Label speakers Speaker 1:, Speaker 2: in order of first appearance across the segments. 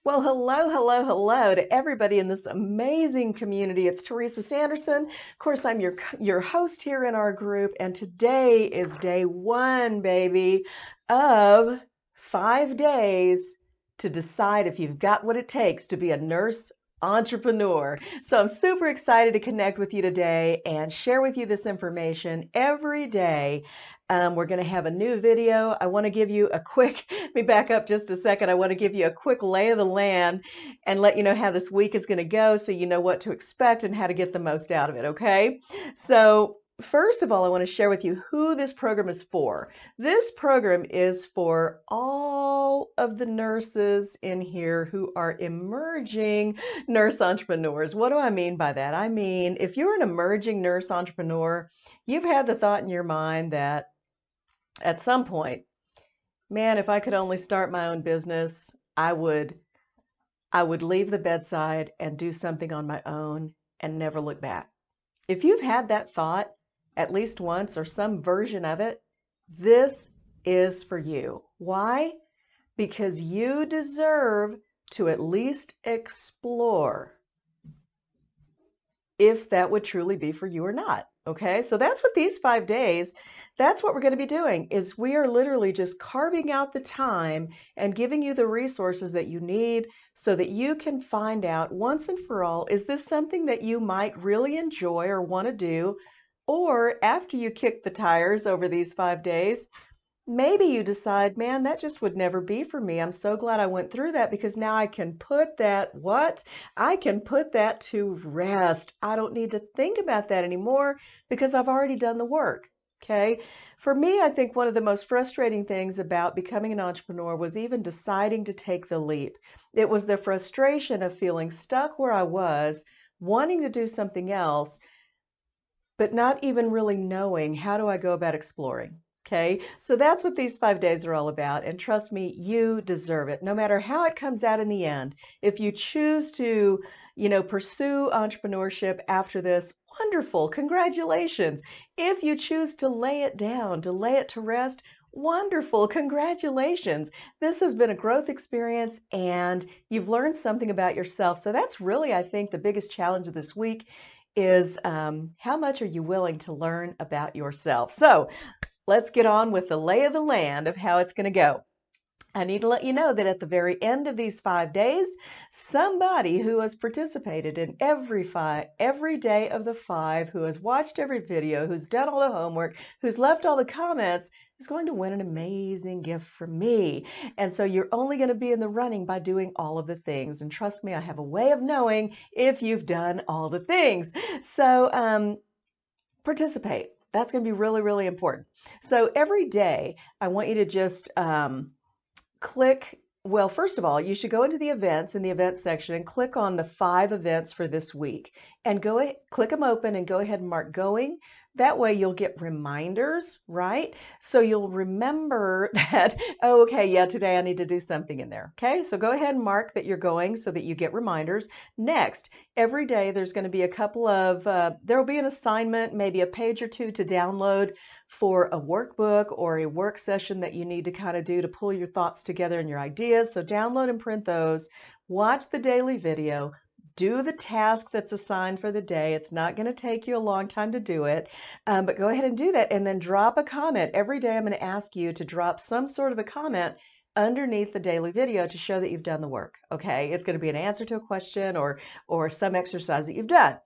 Speaker 1: Well, hello, hello, hello to everybody in this amazing community. It's Teresa Sanderson. Of course, I'm your host here in our group, and today is day one, baby, of 5 days to decide if you've got what it takes to be a nurse entrepreneur. So I'm super excited to connect with you today and share with you this information every day. We're going to have a new video. I want to give you a quick, let me back up just a second. I want to give you a quick lay of the land and let you know how this week is going to go so you know what to expect and how to get the most out of it, okay? So first of all, I want to share with you who this program is for. This program is for all of the nurses in here who are emerging nurse entrepreneurs. What do I mean by that? I mean, if you're an emerging nurse entrepreneur, you've had the thought in your mind that at some point, man, if I could only start my own business, I would leave the bedside and do something on my own and never look back. If you've had that thought at least once or some version of it, this is for you. Why? Because you deserve to at least explore if that would truly be for you or not. Okay, so that's what these 5 days, that's what we're going to be doing, is we are literally just carving out the time and giving you the resources that you need so that you can find out once and for all, is this something that you might really enjoy or want to do? Or after you kick the tires over these 5 days, maybe you decide, man, that just would never be for me. I'm so glad I went through that because now I can put that, I can put that to rest. I don't need to think about that anymore because I've already done the work, okay? For me, I think one of the most frustrating things about becoming an entrepreneur was even deciding to take the leap. It was the frustration of feeling stuck where I was, wanting to do something else, but not even really knowing how do I go about exploring. Okay, so that's what these 5 days are all about. And trust me, you deserve it. No matter how it comes out in the end, if you choose to, pursue entrepreneurship after this, wonderful, congratulations. If you choose to lay it down, to lay it to rest, wonderful, congratulations. This has been a growth experience and you've learned something about yourself. So that's really, I think, the biggest challenge of this week is how much are you willing to learn about yourself? So let's get on with the lay of the land of how it's going to go. I need to let you know that at the very end of these 5 days, somebody who has participated in every day of the 5, who has watched every video, who's done all the homework, who's left all the comments, is going to win an amazing gift from me. And so you're only going to be in the running by doing all of the things. And trust me, I have a way of knowing if you've done all the things. So participate. That's going to be really, really important. So every day, I want you to just click. Well, first of all, you should go into the events in the events section and click on the 5 events for this week and click them open and go ahead and mark going. That way you'll get reminders, right? So you'll remember that, oh, okay, yeah, today I need to do something in there. Okay, so go ahead and mark that you're going so that you get reminders. Next, every day there's going to be a couple of, there will be an assignment, maybe a page or two to download for a workbook or a work session that you need to kind of do to pull your thoughts together and your ideas. So download and print those, watch the daily video, do the task that's assigned for the day. It's not going to take you a long time to do it, but go ahead and do that and then drop a comment. Every day I'm going to ask you to drop some sort of a comment underneath the daily video to show that you've done the work, okay? It's going to be an answer to a question or some exercise that you've done.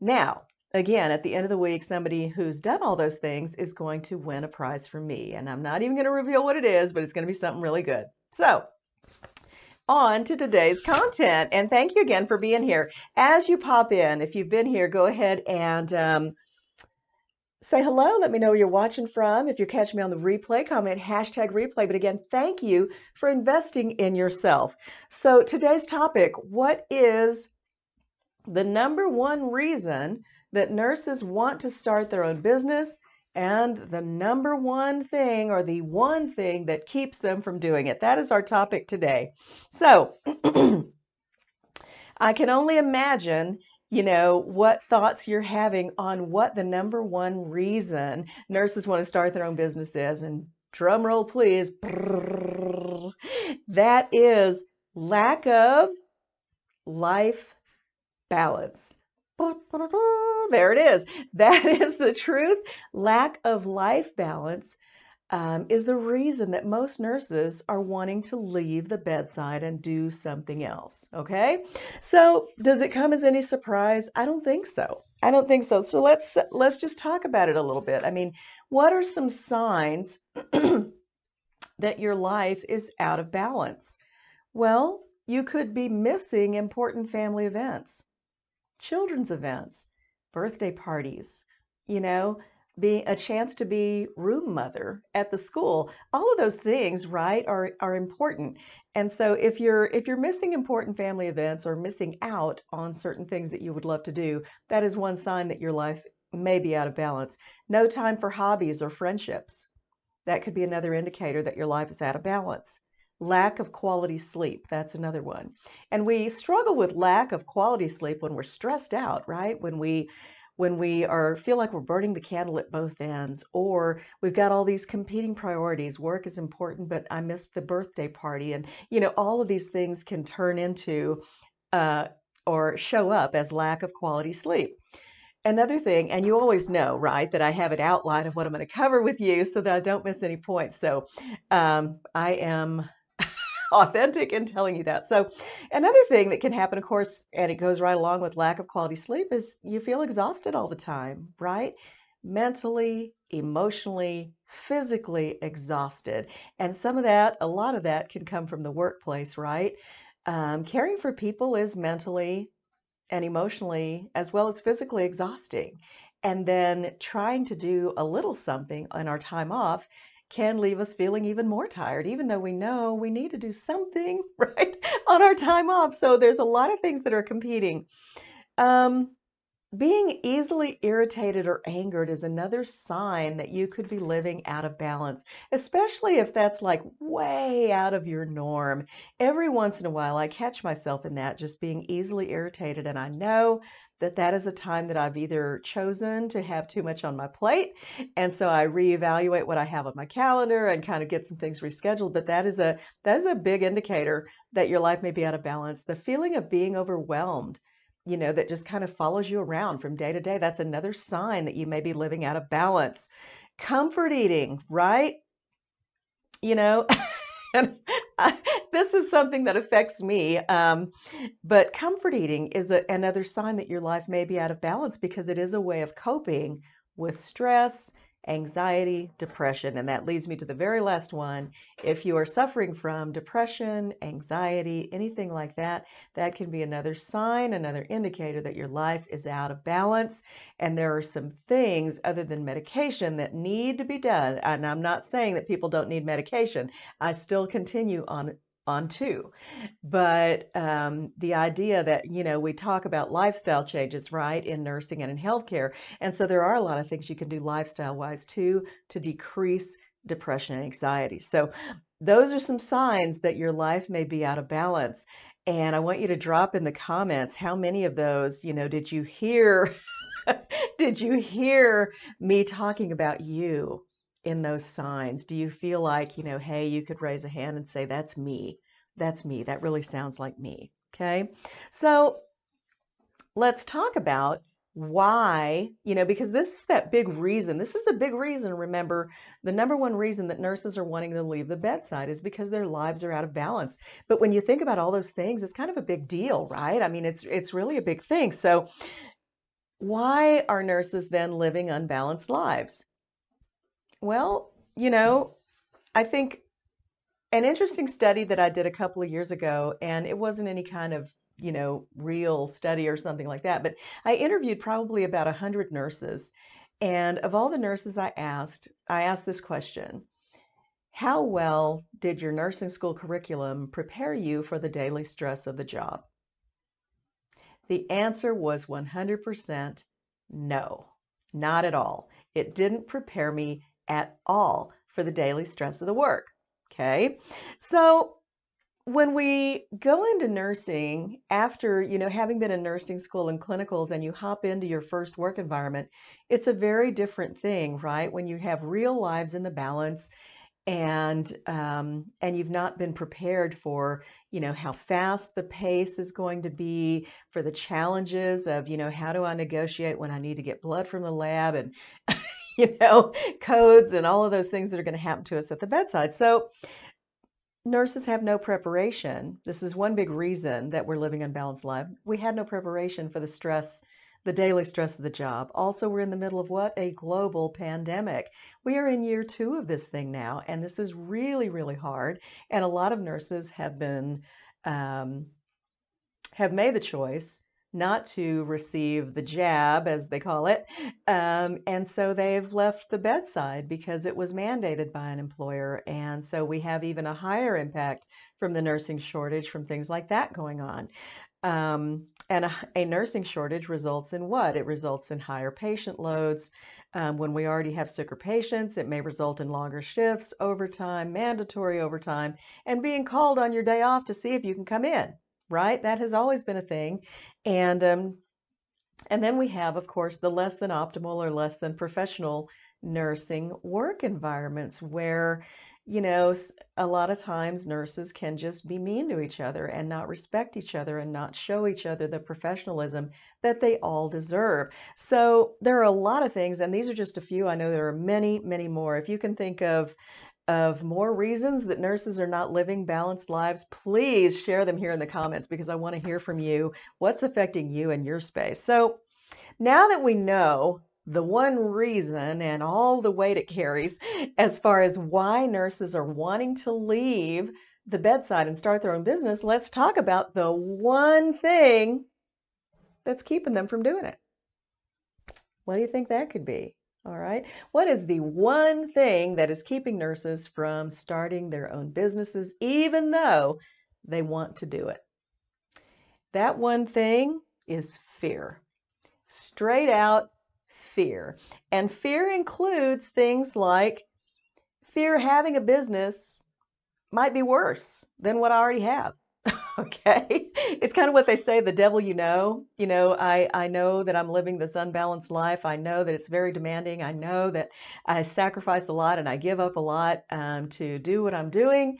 Speaker 1: Now, again, at the end of the week, somebody who's done all those things is going to win a prize from me, and I'm not even going to reveal what it is, but it's going to be something really good. So, on to today's content, and thank you again for being here. As you pop in, if you've been here, go ahead and say hello. Let me know where you're watching from. If you're catching me on the replay, comment #replay. But again, thank you for investing in yourself. So today's topic, what is the number one reason that nurses want to start their own business, and the number one thing or the one thing that keeps them from doing it? That is our topic today. So I can only imagine, what thoughts you're having on what the number one reason nurses want to start their own business is. And drum roll, please. That is Lack of life balance. There it is. That is the truth. Lack of life balance is the reason that most nurses are wanting to leave the bedside and do something else. Okay, so does it come as any surprise? I don't think so. I don't think so. So let's just talk about it a little bit. I mean, what are some signs that your life is out of balance? Well, you could be missing important family events, children's events, birthday parties, you know, being a chance to be room mother at the school. All of those things, right, are important. And so if you're missing important family events or missing out on certain things that you would love to do, that is one sign that your life may be out of balance. No time for hobbies or friendships. That could be another indicator that your life is out of balance. Lack of quality sleep, that's another one. And we struggle with lack of quality sleep when we're stressed out, right? When we are feel like we're burning the candle at both ends, or we've got all these competing priorities. Work is important, but I missed the birthday party, and all of these things can turn into uh, or show up as lack of quality sleep. Another thing, and you always know, right, that I have an outline of what I'm going to cover with you so that I don't miss any points. So I am authentic in telling you that. So another thing that can happen, of course, and it goes right along with lack of quality sleep, is you feel exhausted all the time, right? Mentally, emotionally, physically exhausted. And some of that, a lot of that can come from the workplace, right? Caring for people is mentally and emotionally as well as physically exhausting. And then trying to do a little something on our time off can leave us feeling even more tired, even though we know we need to do something, right, on our time off. So there's a lot of things that are competing. Um, Being easily irritated or angered is another sign that you could be living out of balance, especially if that's like way out of your norm. Every once in a while, I catch myself in that, just being easily irritated, and I know that that is a time that I've either chosen to have too much on my plate, and so I reevaluate what I have on my calendar and kind of get some things rescheduled. But that is a big indicator that your life may be out of balance. The feeling of being overwhelmed, that just kind of follows you around from day to day. That's another sign that you may be living out of balance. Comfort eating, right? You know, and this is something that affects me. But comfort eating is another sign that your life may be out of balance because it is a way of coping with stress, anxiety, depression. And that leads me to the very last one. If you are suffering from depression, anxiety, anything like that, that can be another sign, another indicator that your life is out of balance. And there are some things other than medication that need to be done. And I'm not saying that people don't need medication. I still continue on too. But the idea that, we talk about lifestyle changes, right, in nursing and in healthcare. And so there are a lot of things you can do lifestyle wise too to decrease depression and anxiety. So those are some signs that your life may be out of balance. And I want you to drop in the comments how many of those, did you hear? Did you hear me talking about you in those signs? Do you feel like, hey, you could raise a hand and say, that's me. That's me. That really sounds like me. Okay. So let's talk about why, because this is that big reason. This is the big reason. Remember, the number one reason that nurses are wanting to leave the bedside is because their lives are out of balance. But when you think about all those things, it's kind of a big deal, right? I mean, it's really a big thing. So why are nurses then living unbalanced lives? Well, I think an interesting study that I did a couple of years ago, and it wasn't any kind of, real study or something like that, but I interviewed probably about 100 nurses. And of all the nurses I asked this question: how well did your nursing school curriculum prepare you for the daily stress of the job? The answer was 100% no, not at all. It didn't prepare me at all for the daily stress of the work. Okay, so when we go into nursing after, having been in nursing school and clinicals and you hop into your first work environment, it's a very different thing, right? When you have real lives in the balance and you've not been prepared for, how fast the pace is going to be, for the challenges of, how do I negotiate when I need to get blood from the lab, and codes and all of those things that are going to happen to us at the bedside. So nurses have no preparation. This is one big reason that we're living unbalanced life. We had no preparation for the stress, the daily stress of the job. Also, we're in the middle of what? A global pandemic. We are in year 2 of this thing now, and this is really, really hard. And a lot of nurses have made the choice not to receive the jab, as they call it, and so they've left the bedside because it was mandated by an employer. And so we have even a higher impact from the nursing shortage, from things like that going on. And a nursing shortage results in what? It results in higher patient loads. When we already have sicker patients, it may result in longer shifts, overtime, mandatory overtime, and being called on your day off to see if you can come in, right? That has always been a thing. And then we have, of course, the less than optimal or less than professional nursing work environments where, a lot of times nurses can just be mean to each other and not respect each other and not show each other the professionalism that they all deserve. So there are a lot of things, and these are just a few. I know there are many, many more. If you can think of more reasons that nurses are not living balanced lives, please share them here in the comments, because I want to hear from you what's affecting you in your space. So now that we know the one reason and all the weight it carries as far as why nurses are wanting to leave the bedside and start their own business, let's talk about the one thing that's keeping them from doing it. What do you think that could be? All right. What is the one thing that is keeping nurses from starting their own businesses, even though they want to do it? That one thing is fear. Straight out fear. And fear includes things like fear having a business might be worse than what I already have. Okay. It's kind of what they say, the devil you know. I know that I'm living this unbalanced life. I know that it's very demanding. I know that I sacrifice a lot and I give up a lot to do what I'm doing.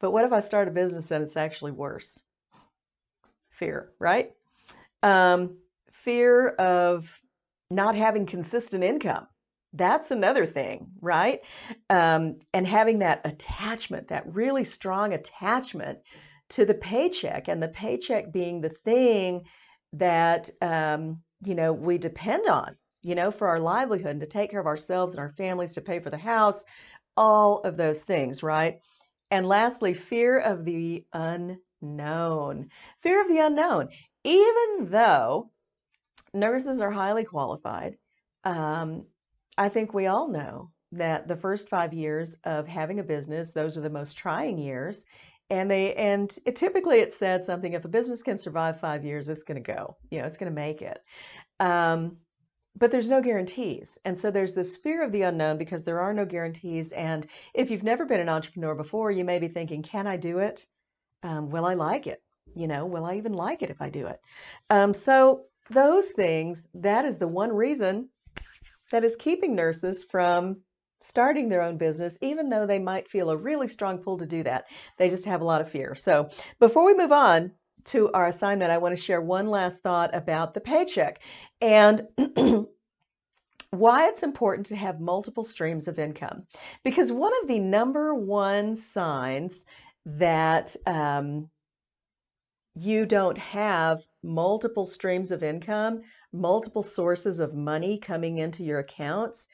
Speaker 1: But what if I start a business and it's actually worse? Fear, right? Fear of not having consistent income. That's another thing, right? And having that attachment, that really strong attachment to the paycheck, and the paycheck being the thing that, we depend on, for our livelihood and to take care of ourselves and our families, to pay for the house, all of those things, right? And lastly, fear of the unknown. Fear of the unknown. Even though nurses are highly qualified, I think we all know that the first 5 years of having a business, those are the most trying years. And typically it said something, if a business can survive 5 years, it's going to go, it's going to make it. But there's no guarantees. And so there's this fear of the unknown because there are no guarantees. And if you've never been an entrepreneur before, you may be thinking, can I do it? Will I like it? Will I even like it if I do it? So those things, that is the one reason that is keeping nurses from starting their own business, even though they might feel a really strong pull to do that. They just have a lot of fear. So before we move on to our assignment, I want to share one last thought about the paycheck and why it's important to have multiple streams of income. Because one of the number one signs that you don't have multiple streams of income, multiple sources of money coming into your accounts,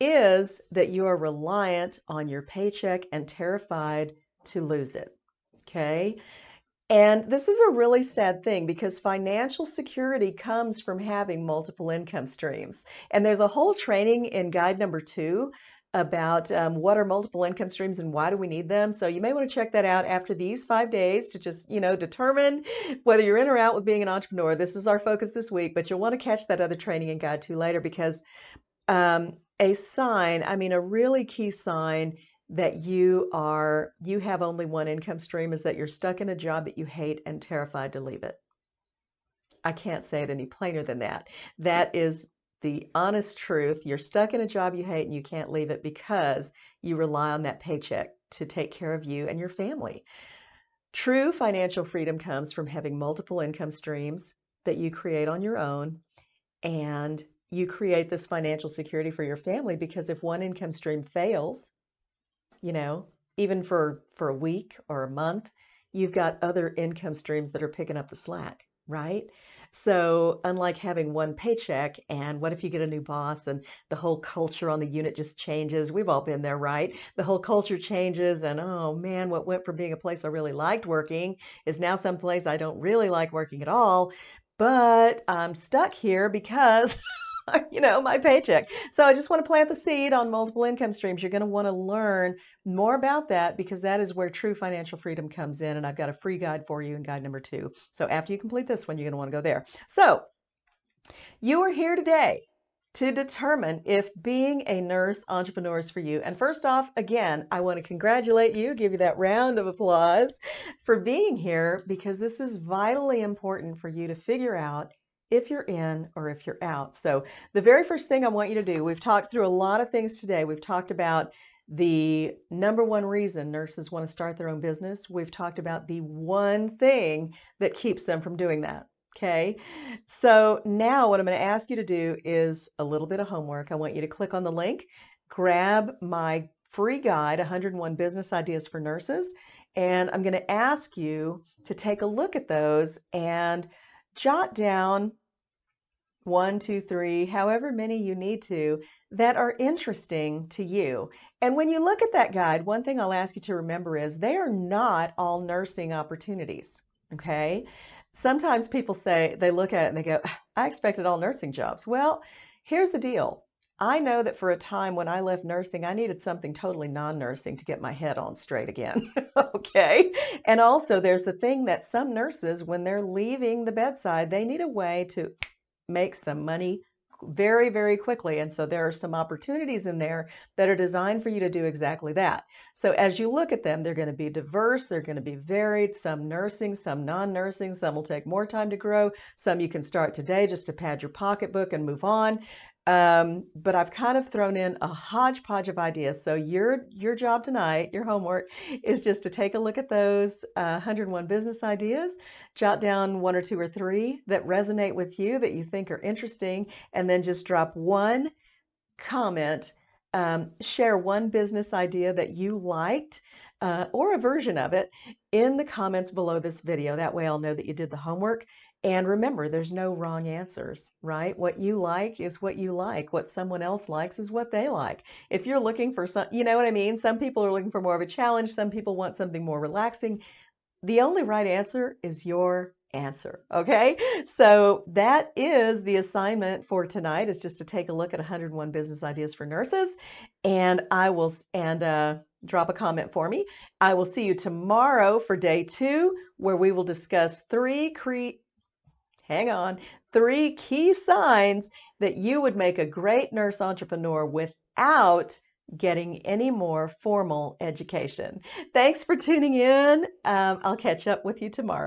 Speaker 1: is that you are reliant on your paycheck and terrified to lose it. Okay? And this is a really sad thing because financial security comes from having multiple income streams. And there's a whole training in guide number 2 about what are multiple income streams and why do we need them. So you may want to check that out after these 5 days to just, determine whether you're in or out with being an entrepreneur. This is our focus this week, but you'll want to catch that other training in guide 2 later, because a sign, a really key sign that you have only one income stream is that you're stuck in a job that you hate and terrified to leave it. I can't say it any plainer than that. That is the honest truth. You're stuck in a job you hate and you can't leave it because you rely on that paycheck to take care of you and your family. True financial freedom comes from having multiple income streams that you create on your own, and you create this financial security for your family because if one income stream fails, you know, even for a week or a month, you've got other income streams that are picking up the slack, right? So unlike having one paycheck, and what if you get a new boss and the whole culture on the unit just changes? We've all been there, right? The whole culture changes, and oh man, what went from being a place I really liked working is now someplace I don't really like working at all, but I'm stuck here because my paycheck. So I just want to plant the seed on multiple income streams. You're going to want to learn more about that because that is where true financial freedom comes in. And I've got a free guide for you in guide number 2. So after you complete this one, you're going to want to go there. So you are here today to determine if being a nurse entrepreneur is for you. And first off, again, I want to congratulate you, give you that round of applause for being here because this is vitally important for you to figure out if you're in or if you're out. So the very first thing I want you to do, we've talked through a lot of things today. We've talked about the number one reason nurses want to start their own business. We've talked about the one thing that keeps them from doing that. Okay, so now what I'm going to ask you to do is a little bit of homework. I want you to click on the link, grab my free guide, 101 Business Ideas for Nurses, and I'm going to ask you to take a look at those and jot down 1, 2, 3, however many you need to that are interesting to you. And when you look at that guide, one thing I'll ask you to remember is they are not all nursing opportunities, okay? Sometimes people say, they look at it and they go, I expected all nursing jobs. Well, here's the deal. I know that for a time when I left nursing, I needed something totally non-nursing to get my head on straight again. Okay. And also there's the thing that some nurses, when they're leaving the bedside, they need a way to make some money very, very quickly. And so there are some opportunities in there that are designed for you to do exactly that. So as you look at them, they're going to be diverse. They're going to be varied, some nursing, some non-nursing, some will take more time to grow. Some you can start today just to pad your pocketbook and move on. But I've kind of thrown in a hodgepodge of ideas. So your job tonight, your homework, is just to take a look at those 101 business ideas, jot down 1 or 2 or 3 that resonate with you, that you think are interesting, and then just drop one comment, share one business idea that you liked, or a version of it in the comments below this video. That way I'll know that you did the homework. And remember, there's no wrong answers, right? What you like is what you like. What someone else likes is what they like. If you're looking for some, you know what I mean? Some people are looking for more of a challenge. Some people want something more relaxing. The only right answer is your answer, okay? So that is the assignment for tonight, is just to take a look at 101 business ideas for nurses. And drop a comment for me. I will see you tomorrow for day 2, where we will discuss 3 key signs that you would make a great nurse entrepreneur without getting any more formal education. Thanks for tuning in. I'll catch up with you tomorrow.